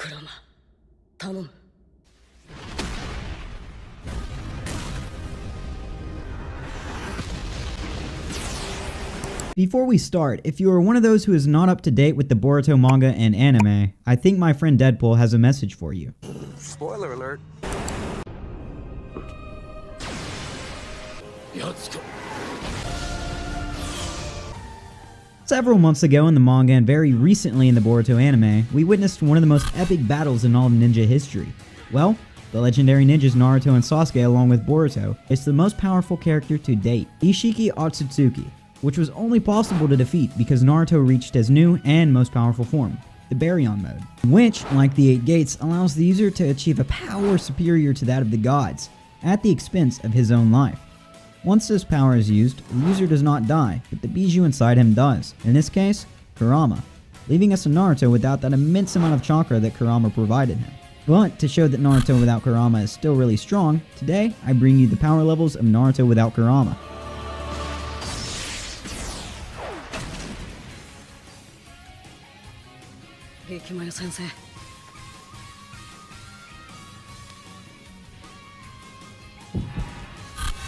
KURAMA 頼む。 Before we start, if you are one of those who is not up to date with the Boruto manga and anime, I think my friend Deadpool has a message for you. Spoiler alert. Several months ago in the manga and very recently in the Boruto anime, we witnessed one of the most epic battles in all of ninja history. Well, the legendary ninjas Naruto and Sasuke along with Boruto is the most powerful character to date, Ishiki Otsutsuki, which was only possible to defeat because Naruto reached his new and most powerful form, the Baryon mode, which, like the 8 gates, allows the user to achieve a power superior to that of the gods, at the expense of his own life. Once this power is used, the user does not die, but the Bijou inside him does, in this case, Kurama, leaving us a Naruto without that immense amount of chakra that Kurama provided him. But to show that Naruto without Kurama is still really strong, today I bring you the power levels of Naruto without Kurama.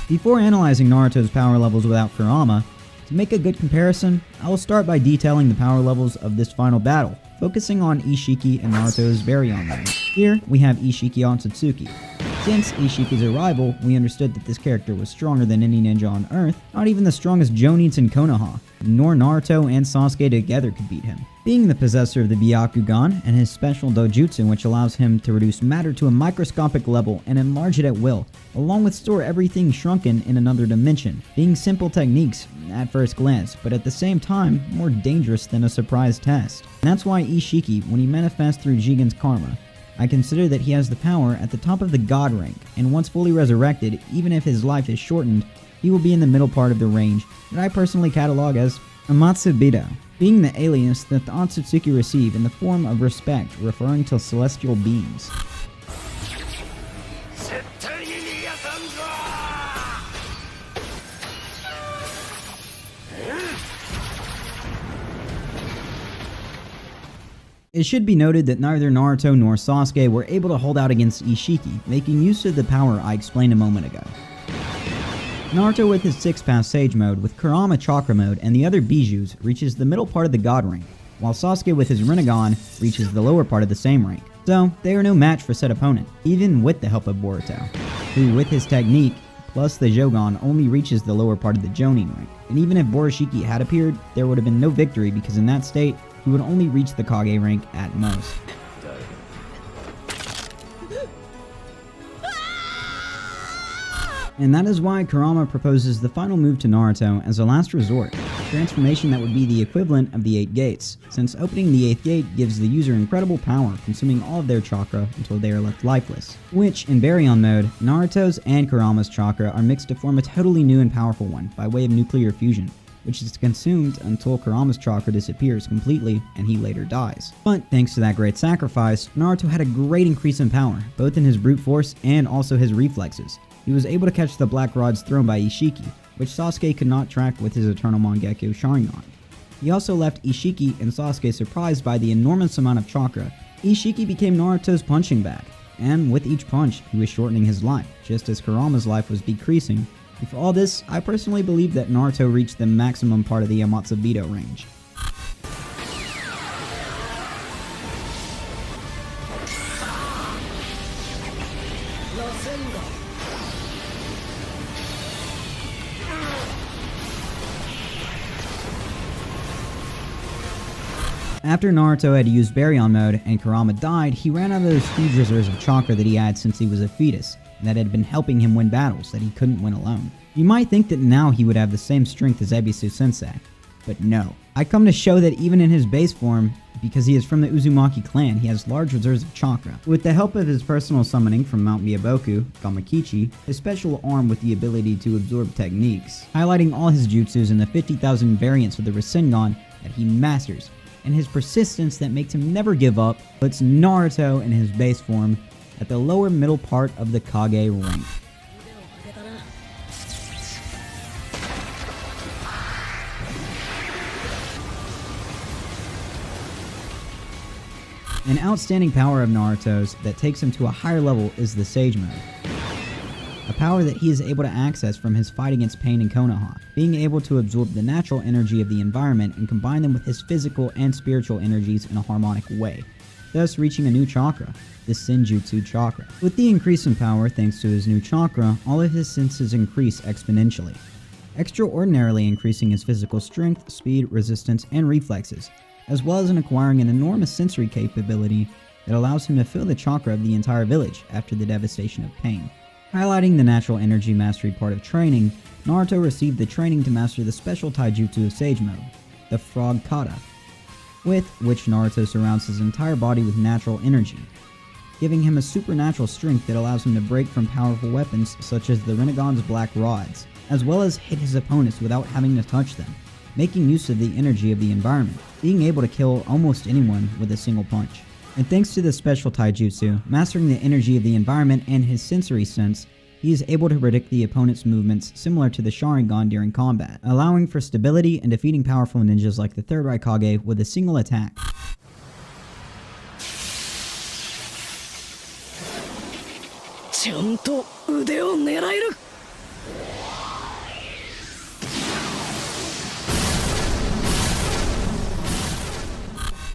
Before analyzing Naruto's power levels without Kurama, to make a good comparison, I will start by detailing the power levels of this final battle, focusing on Ishiki and Naruto's Baryon mode. Here, we have Ishiki Otsutsuki. Since Ishiki's arrival, we understood that this character was stronger than any ninja on Earth, not even the strongest Jonins in Konoha, nor Naruto and Sasuke together could beat him. Being the possessor of the Byakugan and his special dojutsu which allows him to reduce matter to a microscopic level and enlarge it at will, along with store everything shrunken in another dimension, being simple techniques at first glance, but at the same time more dangerous than a surprise test. And that's why Ishiki, when he manifests through Jigen's karma, I consider that he has the power at the top of the god rank, and once fully resurrected, even if his life is shortened, he will be in the middle part of the range that I personally catalog as Amatsubido, being the alias that the Otsutsuki receive in the form of respect, referring to celestial beings. It should be noted that neither Naruto nor Sasuke were able to hold out against Ishiki, making use of the power I explained a moment ago. Naruto with his 6-pass Sage mode, with Kurama Chakra mode, and the other Bijus reaches the middle part of the God rank, while Sasuke with his Rinnegan reaches the lower part of the same rank. So, they are no match for said opponent, even with the help of Boruto, who with his technique, plus the Jogan, only reaches the lower part of the Jonin rank. And even if Borishiki had appeared, there would have been no victory because in that state, he would only reach the Kage rank at most. And that is why Kurama proposes the final move to Naruto as a last resort, a transformation that would be the equivalent of the 8 gates, since opening the 8th gate gives the user incredible power, consuming all of their chakra until they are left lifeless. Which, in Baryon mode, Naruto's and Kurama's chakra are mixed to form a totally new and powerful one by way of nuclear fusion, which is consumed until Kurama's chakra disappears completely and he later dies. But thanks to that great sacrifice, Naruto had a great increase in power, both in his brute force and also his reflexes. He was able to catch the black rods thrown by Ishiki, which Sasuke could not track with his Eternal Mangekyo Sharingan. He also left Ishiki and Sasuke surprised by the enormous amount of chakra. Ishiki became Naruto's punching bag, and with each punch, he was shortening his life, just as Kurama's life was decreasing. And for all this, I personally believe that Naruto reached the maximum part of the Amatsubido range. After Naruto had used Baryon mode and Kurama died, he ran out of those huge reserves of chakra that he had since he was a fetus, and that had been helping him win battles that he couldn't win alone. You might think that now he would have the same strength as Ebisu Sensei, but no. I come to show that even in his base form, because he is from the Uzumaki clan, he has large reserves of chakra. With the help of his personal summoning from Mount Miyaboku, Gamakichi, his special arm with the ability to absorb techniques, highlighting all his jutsus and the 50,000 variants of the Rasengan that he masters, and his persistence that makes him never give up, puts Naruto in his base form at the lower middle part of the Kage rank. An outstanding power of Naruto's that takes him to a higher level is the Sage Mode. A power that he is able to access from his fight against Pain and Konoha, being able to absorb the natural energy of the environment and combine them with his physical and spiritual energies in a harmonic way, thus reaching a new chakra, the Senjutsu chakra. With the increase in power thanks to his new chakra, all of his senses increase exponentially, extraordinarily increasing his physical strength, speed, resistance, and reflexes, as well as in acquiring an enormous sensory capability that allows him to feel the chakra of the entire village after the devastation of Pain. Highlighting the natural energy mastery part of training, Naruto received the training to master the special taijutsu of Sage Mode, the Frog Kata, with which Naruto surrounds his entire body with natural energy, giving him a supernatural strength that allows him to break from powerful weapons such as the Rinnegan's black rods, as well as hit his opponents without having to touch them, making use of the energy of the environment, being able to kill almost anyone with a single punch. And thanks to this special taijutsu, mastering the energy of the environment and his sensory sense, he is able to predict the opponent's movements similar to the Sharingan during combat, allowing for stability and defeating powerful ninjas like the Third Raikage with a single attack.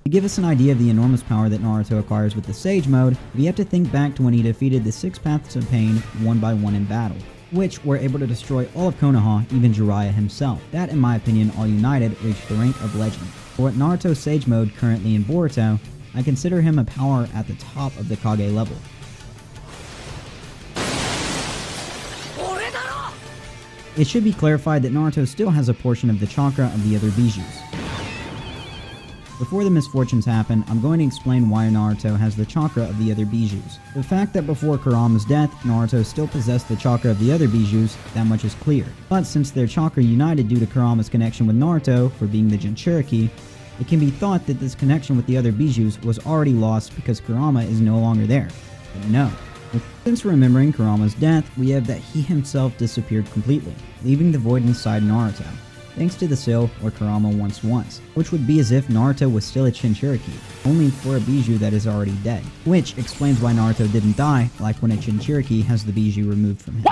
To give us an idea of the enormous power that Naruto acquires with the Sage Mode, we have to think back to when he defeated the 6 Paths of Pain one by one in battle, which were able to destroy all of Konoha, even Jiraiya himself. That, in my opinion, all united reached the rank of legend. For Naruto's Sage Mode currently in Boruto, I consider him a power at the top of the Kage level. It should be clarified that Naruto still has a portion of the chakra of the other bijus. Before the misfortunes happen, I'm going to explain why Naruto has the chakra of the other bijus. The fact that before Kurama's death, Naruto still possessed the chakra of the other bijus, that much is clear. But since their chakra united due to Kurama's connection with Naruto for being the Jinchuriki, it can be thought that this connection with the other bijus was already lost because Kurama is no longer there. But no. Since remembering Kurama's death, we have that he himself disappeared completely, leaving the void inside Naruto, thanks to the seal where Kurama once was, which would be as if Naruto was still a Jinchuriki, only for a biju that is already dead, which explains why Naruto didn't die, like when a Jinchuriki has the biju removed from him.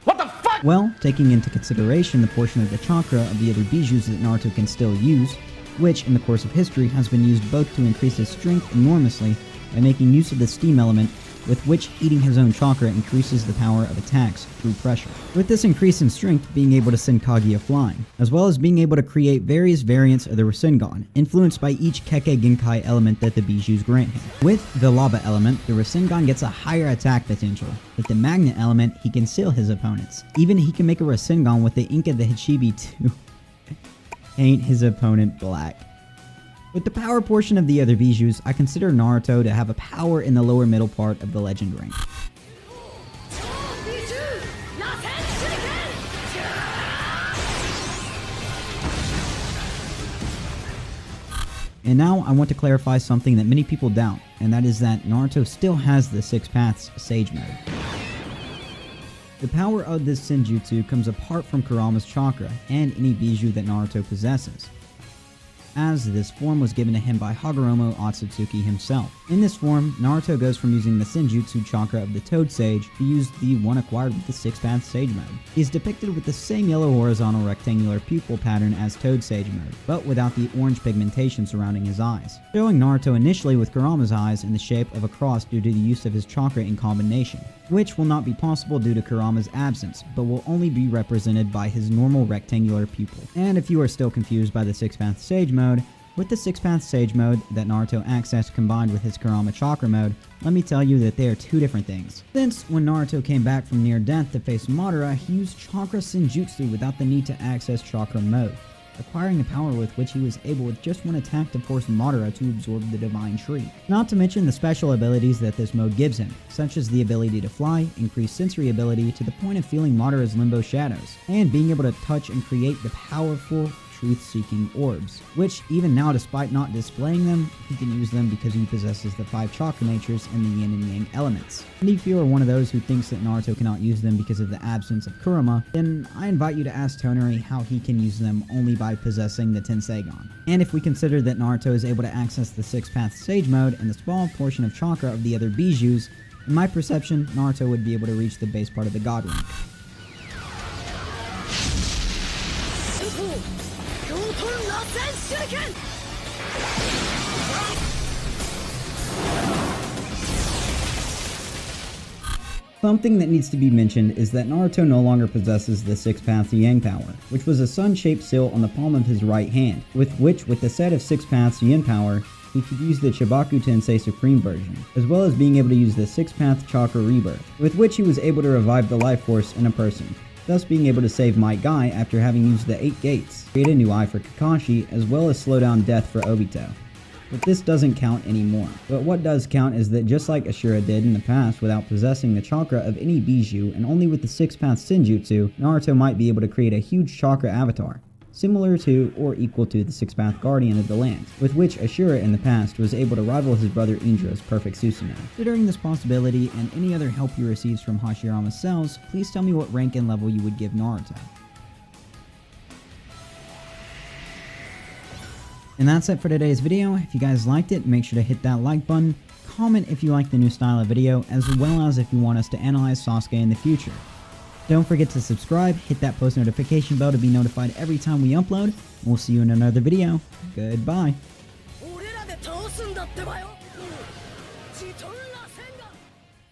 What the fuck? Well, taking into consideration the portion of the chakra of the other bijus that Naruto can still use, which in the course of history has been used both to increase his strength enormously by making use of the steam element, with which eating his own chakra increases the power of attacks through pressure. With this increase in strength, being able to send Kaguya flying, as well as being able to create various variants of the Rasengan, influenced by each Kekkei Genkai element that the bijus grant him. With the lava element, the Rasengan gets a higher attack potential. With the magnet element, he can seal his opponents. Even he can make a Rasengan with the ink of the Hichibi to paint his opponent black. With the power portion of the other bijus, I consider Naruto to have a power in the lower middle part of the legend rank. And now I want to clarify something that many people doubt, and that is that Naruto still has the 6 Paths Sage Mode. The power of this Senjutsu comes apart from Kurama's chakra and any biju that Naruto possesses, as this form was given to him by Hagoromo Otsutsuki himself. In this form, Naruto goes from using the Senjutsu chakra of the Toad Sage to use the one acquired with the 6 Paths Sage Mode. He is depicted with the same yellow horizontal rectangular pupil pattern as Toad Sage Mode, but without the orange pigmentation surrounding his eyes, showing Naruto initially with Kurama's eyes in the shape of a cross due to the use of his chakra in combination, which will not be possible due to Kurama's absence, but will only be represented by his normal rectangular pupil. And if you are still confused by the 6 Paths Sage Mode, with the 6 Paths Sage Mode that Naruto accessed combined with his Kurama Chakra Mode, let me tell you that they are two different things. Since when Naruto came back from near death to face Madara, he used Chakra Senjutsu without the need to access Chakra Mode, acquiring a power with which he was able with just one attack to force Madara to absorb the Divine Tree. Not to mention the special abilities that this mode gives him, such as the ability to fly, increased sensory ability to the point of feeling Madara's limbo shadows, and being able to touch and create the powerful truth-seeking orbs, which even now, despite not displaying them, he can use them because he possesses the 5 chakra natures and the yin and yang elements. And if you are one of those who thinks that Naruto cannot use them because of the absence of Kurama, then I invite you to ask Tonari how he can use them only by possessing the Tenseigan. And if we consider that Naruto is able to access the 6-path stage mode and the small portion of chakra of the other bijus, in my perception, Naruto would be able to reach the base part of the God rank. Something that needs to be mentioned is that Naruto no longer possesses the 6-path Yang power, which was a sun-shaped seal on the palm of his right hand, with the set of 6 paths Yin power, he could use the Chibaku Tensei Supreme version, as well as being able to use the 6-path Chakra Rebirth, with which he was able to revive the life force in a person, thus being able to save Might Guy after having used the 8 gates, create a new eye for Kakashi, as well as slow down death for Obito. But this doesn't count anymore. But what does count is that just like Ashura did in the past without possessing the chakra of any biju and only with the 6-path Senjutsu, Naruto might be able to create a huge chakra avatar, similar to or equal to the 6-path Guardian of the Land, with which Ashura in the past was able to rival his brother Indra's perfect Susanoo. Considering this possibility and any other help you receive from Hashirama's cells, please tell me what rank and level you would give Naruto. And that's it for today's video. If you guys liked it, make sure to hit that like button, comment if you like the new style of video, as well as if you want us to analyze Sasuke in the future. Don't forget to subscribe, hit that post notification bell to be notified every time we upload, and we'll see you in another video. Goodbye.